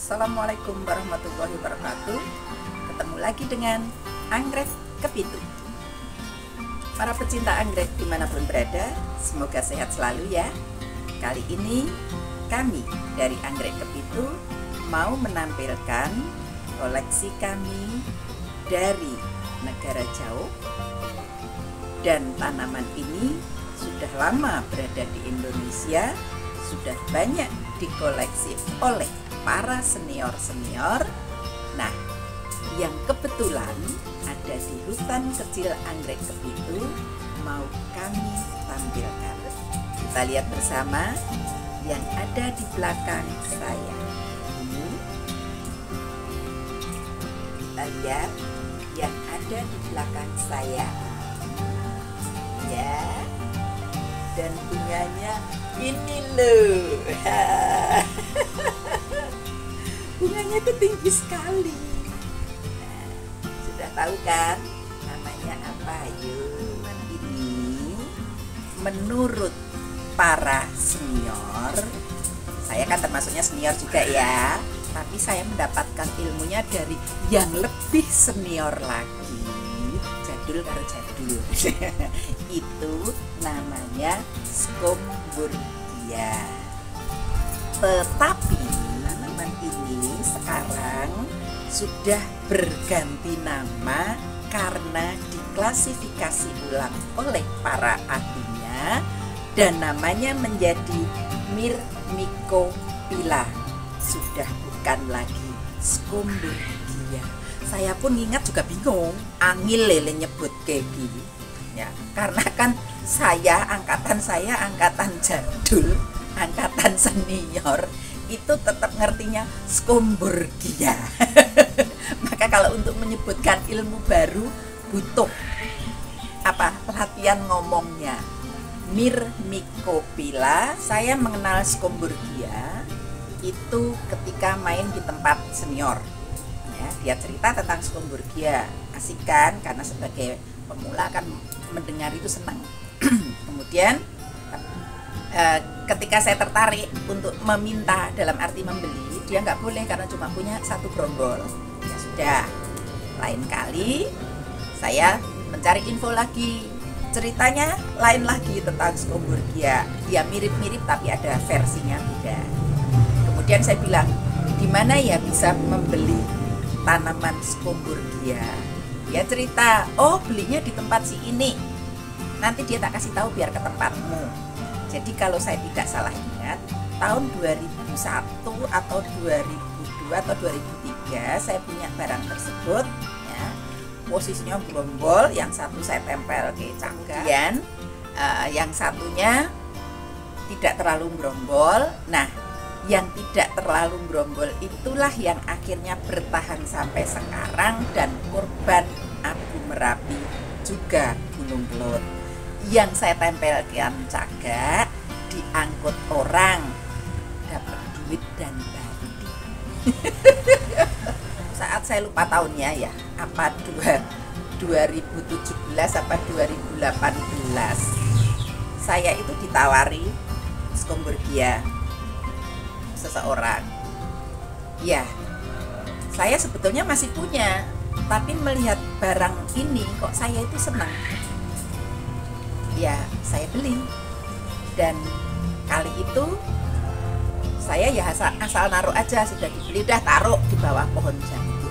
Assalamualaikum warahmatullahi wabarakatuh. Ketemu lagi dengan anggrek kepitu. Para pecinta anggrek dimanapun berada, semoga sehat selalu ya. Kali ini kami dari Anggrek Kepitu mau menampilkan koleksi kami dari negara jauh. Dan tanaman ini sudah lama berada di Indonesia, sudah banyak dikoleksi oleh para senior-senior. Nah, yang kebetulan ada di hutan kecil Anggrek Kepitu mau kami tampilkan. Kita lihat bersama yang ada di belakang saya. Ini kita lihat yang ada di belakang saya. Ya, dan bunganya ini loh. Bunganya itu tinggi sekali. Nah, sudah tahu kan namanya apa? Yuk, ini menurut para senior, saya kan termasuknya senior juga ya, tapi saya mendapatkan ilmunya dari yang lebih senior lagi, jadul karo jadul. Itu namanya Scomburgia. Tetapi tanaman ini sekarang sudah berganti nama karena diklasifikasi ulang oleh para ahlinya dan namanya menjadi Myrmicophylla. Sudah bukan lagi Scomburgia. Saya pun ingat juga bingung, angil lele nyebut kayak gini. Ya, karena kan angkatan saya angkatan jadul, angkatan senior, itu tetap ngertinya Scomburgia. Maka kalau untuk menyebutkan ilmu baru butuh pelatihan ngomongnya. Myrmicophylla, saya mengenal Scomburgia itu ketika main di tempat senior. Ya, dia cerita tentang Scomburgia, asik kan, karena sebagai pemula kan mendengar itu senang. Kemudian ketika saya tertarik untuk meminta, dalam arti membeli, dia nggak boleh karena cuma punya satu gerombol. Ya sudah, lain kali saya mencari info lagi, ceritanya lain lagi tentang Scomburgia. Dia mirip-mirip tapi ada versinya beda. Kemudian saya bilang, di mana ya bisa membeli tanaman Scomburgia? Dia cerita, oh belinya di tempat si ini, nanti dia tak kasih tahu biar ke tempatmu. Jadi kalau saya tidak salah ingat, tahun 2001 atau 2002 atau 2003 saya punya barang tersebut ya. Posisinya gerombol, yang satu saya tempel ke cangga, kemudian yang satunya tidak terlalu gerombol. Nah, yang tidak terlalu gerombol itulah yang akhirnya bertahan sampai sekarang dan korban Abu Merapi juga Gunung Kelut. Yang saya tempelkan cagak diangkut orang, dapat duit dan bandi. Saat saya lupa tahunnya ya, apa 2017 apa 2018, saya itu ditawari Scomburgia seseorang. Ya, saya sebetulnya masih punya, tapi melihat barang ini kok saya itu senang. Ya, saya beli. Dan kali itu saya ya asal naruh aja, sudah dibeli, dah taruh di bawah pohon jambu.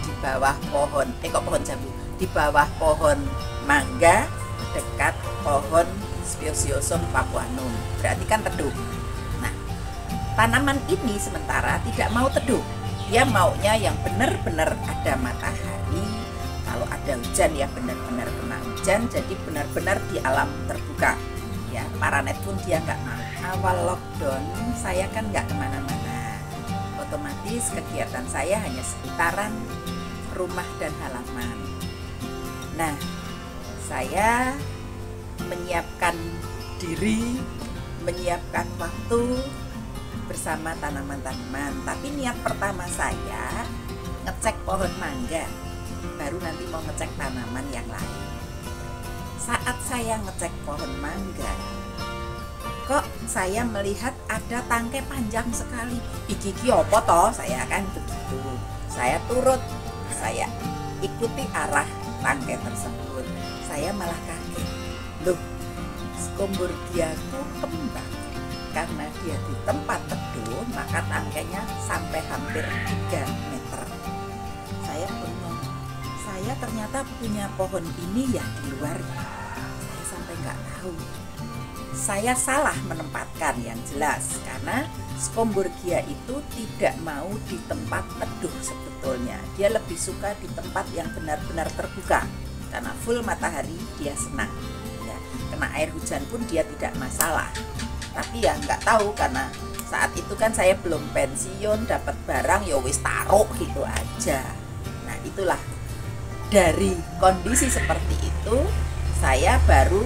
Di bawah pohon, kok pohon jambu? Di bawah pohon mangga dekat pohon Speciosum papuanum. Berarti kan teduh. Tanaman ini sementara tidak mau teduh, dia maunya yang benar-benar ada matahari. Kalau ada hujan ya benar-benar kena hujan, jadi benar-benar di alam terbuka. Ya, paranet pun dia nggak mau. Awal lockdown saya kan nggak kemana-mana, otomatis kegiatan saya hanya sekitaran rumah dan halaman. Nah, saya menyiapkan diri, menyiapkan waktu bersama tanaman-tanaman. Tapi niat pertama saya ngecek pohon mangga, baru nanti mau ngecek tanaman yang lain. Saat saya ngecek pohon mangga, kok saya melihat ada tangkai panjang sekali. Iki opo toh? Saya kan begitu. Saya turut, saya ikuti arah tangkai tersebut. Saya malah kaget. Loh, Scomburgia-ku kembang. Karena dia di tempat teduh, maka tangkainya sampai hampir 3 meter. Saya bengong. Saya ternyata punya pohon ini ya di luar. Saya sampai nggak tahu. Saya salah menempatkan yang jelas, karena Scomburgia itu tidak mau di tempat teduh sebetulnya. Dia lebih suka di tempat yang benar-benar terbuka, karena full matahari dia senang. Ya, kena air hujan pun dia tidak masalah. Tapi ya nggak tahu, karena saat itu kan saya belum pensiun, dapat barang ya wis taruh gitu aja. Nah itulah, dari kondisi seperti itu saya baru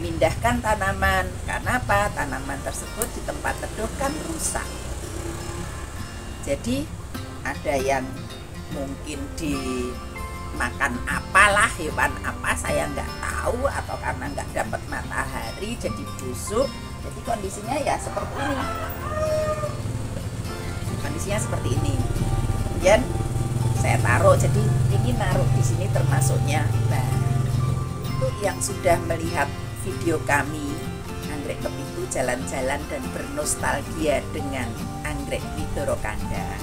mindahkan tanaman. Karena apa? Tanaman tersebut di tempat teduh kan rusak. Jadi ada yang mungkin dimakan apalah, hewan apa saya nggak tahu, atau karena nggak dapat matahari jadi busuk. Jadi kondisinya ya seperti ini. Kondisinya seperti ini. Kemudian saya taruh. Jadi ini naruh di sini termasuknya. Nah, itu yang sudah melihat video kami Anggrek Kepitu jalan-jalan dan bernostalgia dengan anggrek Widoro Kandang.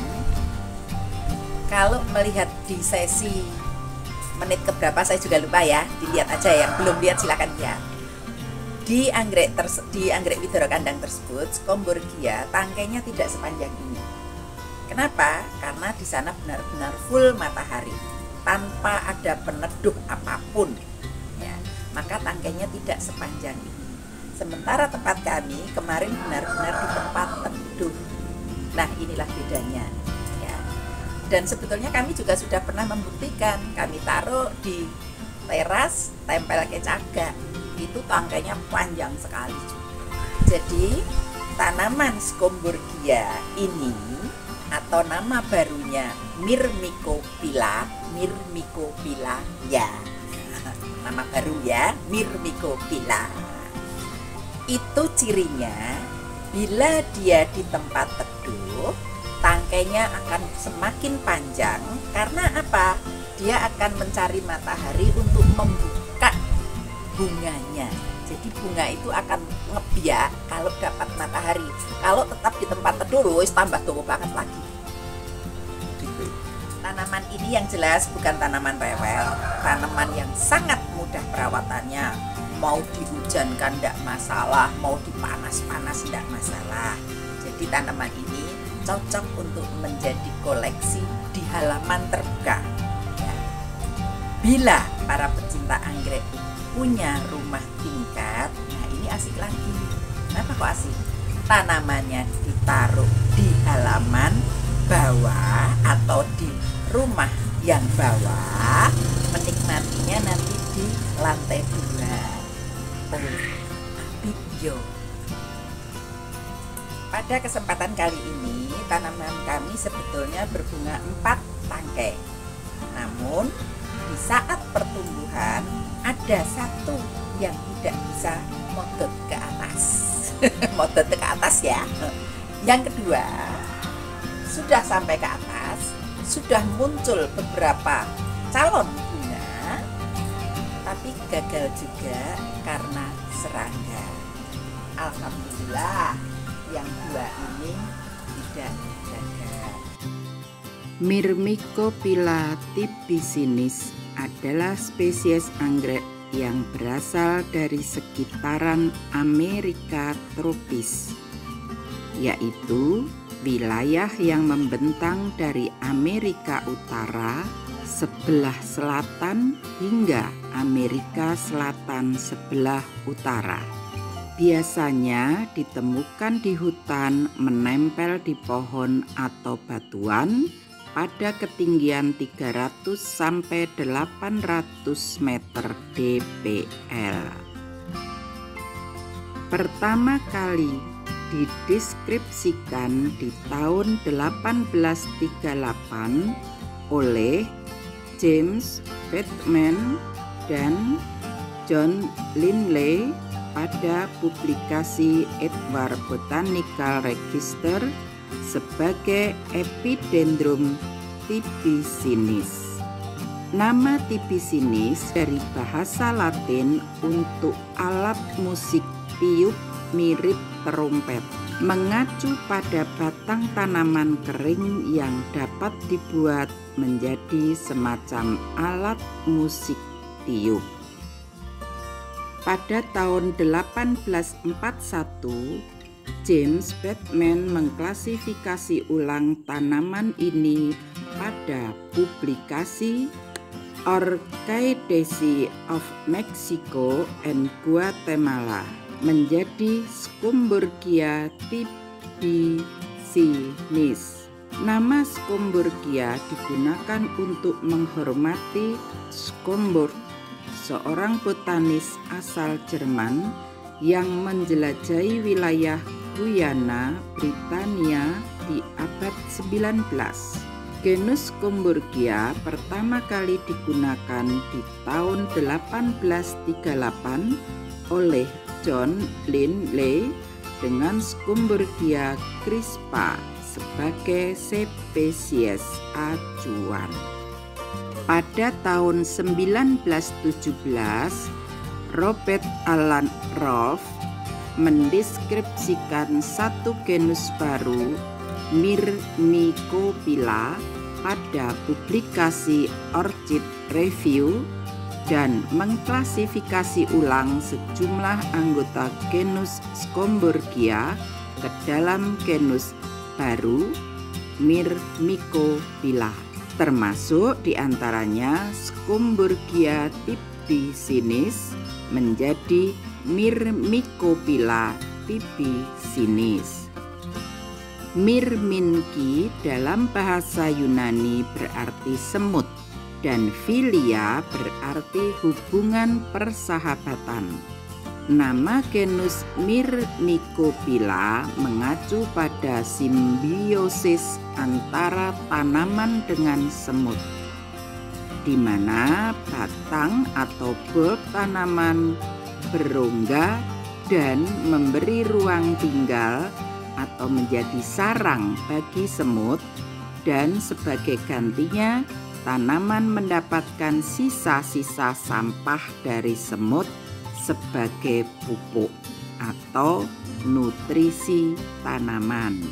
Kalau melihat di sesi menit keberapa saya juga lupa ya, dilihat aja, yang belum lihat silakan lihat. Di anggrek Widoro Kandang tersebut, Scomburgia tangkainya tidak sepanjang ini. Kenapa? Karena di sana benar-benar full matahari, tanpa ada peneduh apapun. Ya, maka tangkainya tidak sepanjang ini. Sementara tempat kami kemarin benar-benar di tempat teduh. Nah, inilah bedanya. Ya. Dan sebetulnya kami juga sudah pernah membuktikan. Kami taruh di teras, tempel ke caga. Itu tangkainya panjang sekali juga. Jadi tanaman Scomburgia ini, atau nama barunya Myrmicophylla ya, nama baru ya, Myrmicophylla. Itu cirinya, bila dia di tempat teduh, tangkainya akan semakin panjang. Karena apa? Dia akan mencari matahari untuk membuka bunganya. Jadi bunga itu akan ngebiak kalau dapat matahari. Kalau tetap di tempat teduh, wis tambah tua banget lagi. Gitu. Tanaman ini yang jelas bukan tanaman rewel, tanaman yang sangat mudah perawatannya. Mau dihujankan tidak masalah, mau dipanas-panas tidak masalah. Jadi tanaman ini cocok untuk menjadi koleksi di halaman terbuka. Ya. Bila para pecinta anggrek punya rumah tingkat, nah ini asik lagi. Kenapa kok asik? Tanamannya ditaruh di halaman bawah atau di rumah yang bawah, menikmatinya nanti di lantai 2. Yo. Pada kesempatan kali ini tanaman kami sebetulnya berbunga 4 tangkai. Namun di saat pertumbuhan ada satu yang tidak bisa modot ke atas. Modot ke atas ya. Yang kedua, sudah sampai ke atas, sudah muncul beberapa calon bunga, tapi gagal juga karena serangga. Alhamdulillah yang 2 ini tidak gagal. Myrmicophylla tibicinis adalah spesies anggrek yang berasal dari sekitaran Amerika tropis, yaitu wilayah yang membentang dari Amerika Utara sebelah selatan hingga Amerika Selatan sebelah utara. Biasanya ditemukan di hutan, menempel di pohon atau batuan pada ketinggian 300 sampai 800 meter dpl. Pertama kali dideskripsikan di tahun 1838 oleh James Bateman dan John Linley pada publikasi Edward Botanical Register sebagai Epidendrum tibicinis. Nama tibicinis dari bahasa Latin untuk alat musik tiup mirip terompet, mengacu pada batang tanaman kering yang dapat dibuat menjadi semacam alat musik tiup. Pada tahun 1841, James Batman mengklasifikasi ulang tanaman ini pada publikasi Orchidaceae of Mexico and Guatemala menjadi Scomburgia tibicinis. Nama Scomburgia digunakan untuk menghormati Schomburg, seorang botanis asal Jerman yang menjelajahi wilayah Guyana, Britania di abad 19. Genus Scomburgia pertama kali digunakan di tahun 1838 oleh John Lindley dengan Scomburgia crispa sebagai spesies acuan. Pada tahun 1917, Robert Alan Rolfe mendeskripsikan satu genus baru, Myrmicophylla, pada publikasi Orchid Review dan mengklasifikasi ulang sejumlah anggota genus Scomburgia ke dalam genus baru Myrmicophylla, termasuk diantaranya Scomburgia tibicinis menjadi Myrmicophylla tibicinis. Myrminki dalam bahasa Yunani berarti semut dan philia berarti hubungan persahabatan. Nama genus Myrmicophylla mengacu pada simbiosis antara tanaman dengan semut, di mana batang atau bulb tanaman berongga dan memberi ruang tinggal atau menjadi sarang bagi semut, dan sebagai gantinya tanaman mendapatkan sisa-sisa sampah dari semut sebagai pupuk atau nutrisi tanaman.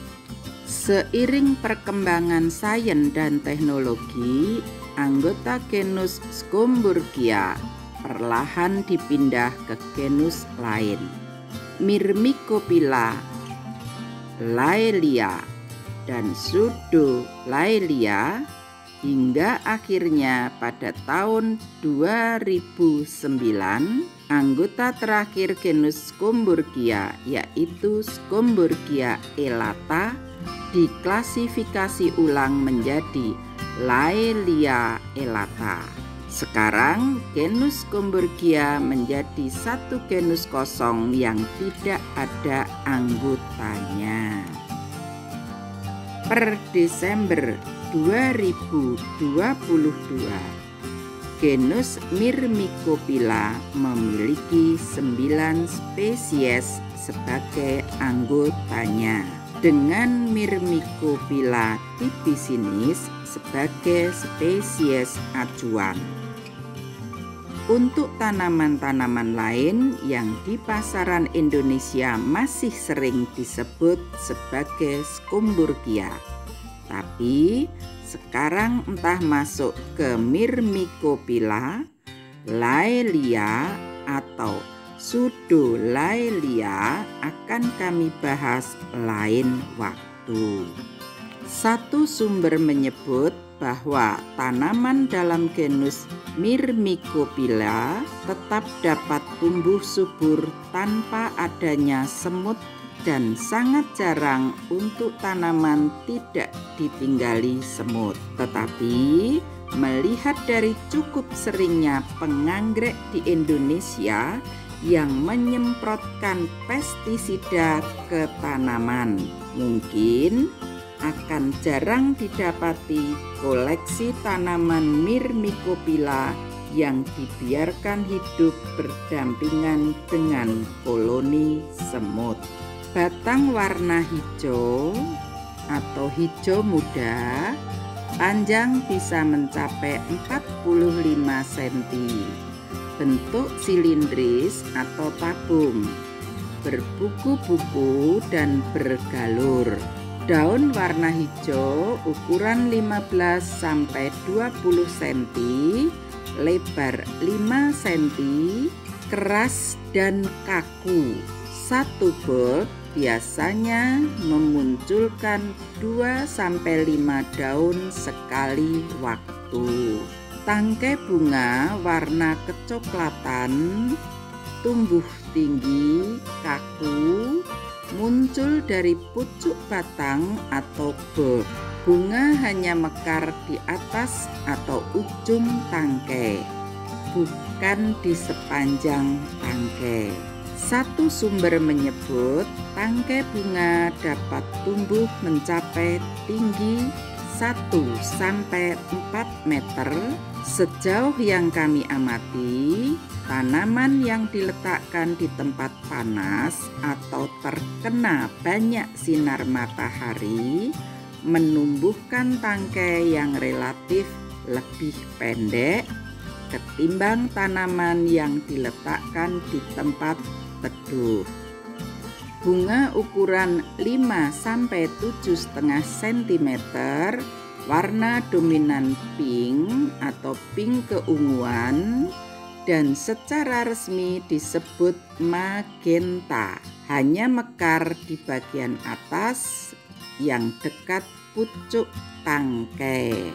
Seiring perkembangan sains dan teknologi, anggota genus Scomburgia perlahan dipindah ke genus lain, Myrmicophylla, Laelia, dan Pseudo-Laelia, hingga akhirnya pada tahun 2009 anggota terakhir genus Scomburgia, yaitu Scomburgia elata, diklasifikasi ulang menjadi Laelia elata. Sekarang genus Scomburgia menjadi satu genus kosong yang tidak ada anggotanya. Per Desember 2022, genus Myrmicophylla memiliki 9 spesies sebagai anggotanya, dengan Myrmicophylla tibicinis sebagai spesies acuan. Untuk tanaman-tanaman lain yang di pasaran Indonesia masih sering disebut sebagai Scomburgia, tapi sekarang entah masuk ke Myrmicophylla, Laelia, atau Pseudo-Laelia akan kami bahas lain waktu. Satu sumber menyebut bahwa tanaman dalam genus Myrmicophylla tetap dapat tumbuh subur tanpa adanya semut, dan sangat jarang untuk tanaman tidak ditinggali semut. Tetapi melihat dari cukup seringnya penganggrek di Indonesia yang menyemprotkan pestisida ke tanaman, mungkin akan jarang didapati koleksi tanaman Myrmicophylla yang dibiarkan hidup berdampingan dengan koloni semut. Batang warna hijau atau hijau muda, panjang bisa mencapai 45 cm. Bentuk silindris atau tabung, berbuku-buku dan bergalur. Daun warna hijau ukuran 15-20 cm, lebar 5 cm, keras dan kaku. Satu bulb biasanya memunculkan 2-5 daun sekali waktu. Tangkai bunga warna kecoklatan, tumbuh tinggi, kaku, muncul dari pucuk batang atau bulb. Bunga hanya mekar di atas atau ujung tangkai, bukan di sepanjang tangkai. Satu sumber menyebut tangkai bunga dapat tumbuh mencapai tinggi 1-4 meter. Sejauh yang kami amati, tanaman yang diletakkan di tempat panas atau terkena banyak sinar matahari menumbuhkan tangkai yang relatif lebih pendek ketimbang tanaman yang diletakkan di tempat teduh. Bunga ukuran 5-7,5 cm, warna dominan pink atau pink keunguan, dan secara resmi disebut magenta. Hanya mekar di bagian atas yang dekat pucuk tangkai.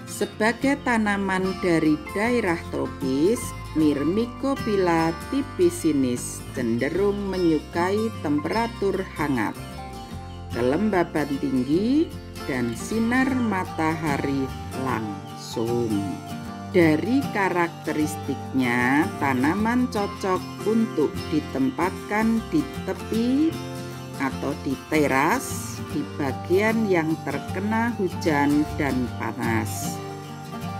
Sebagai tanaman dari daerah tropis, Myrmicophylla tipicinis cenderung menyukai temperatur hangat, kelembaban tinggi, dan sinar matahari langsung. Dari karakteristiknya, tanaman cocok untuk ditempatkan di tepi atau di teras di bagian yang terkena hujan dan panas,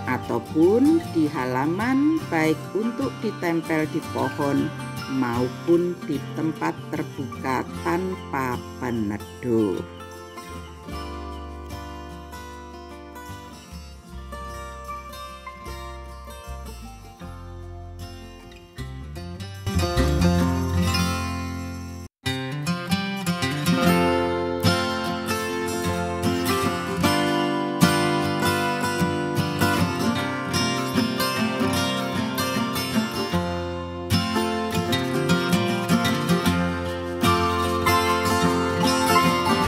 ataupun di halaman, baik untuk ditempel di pohon maupun di tempat terbuka tanpa peneduh.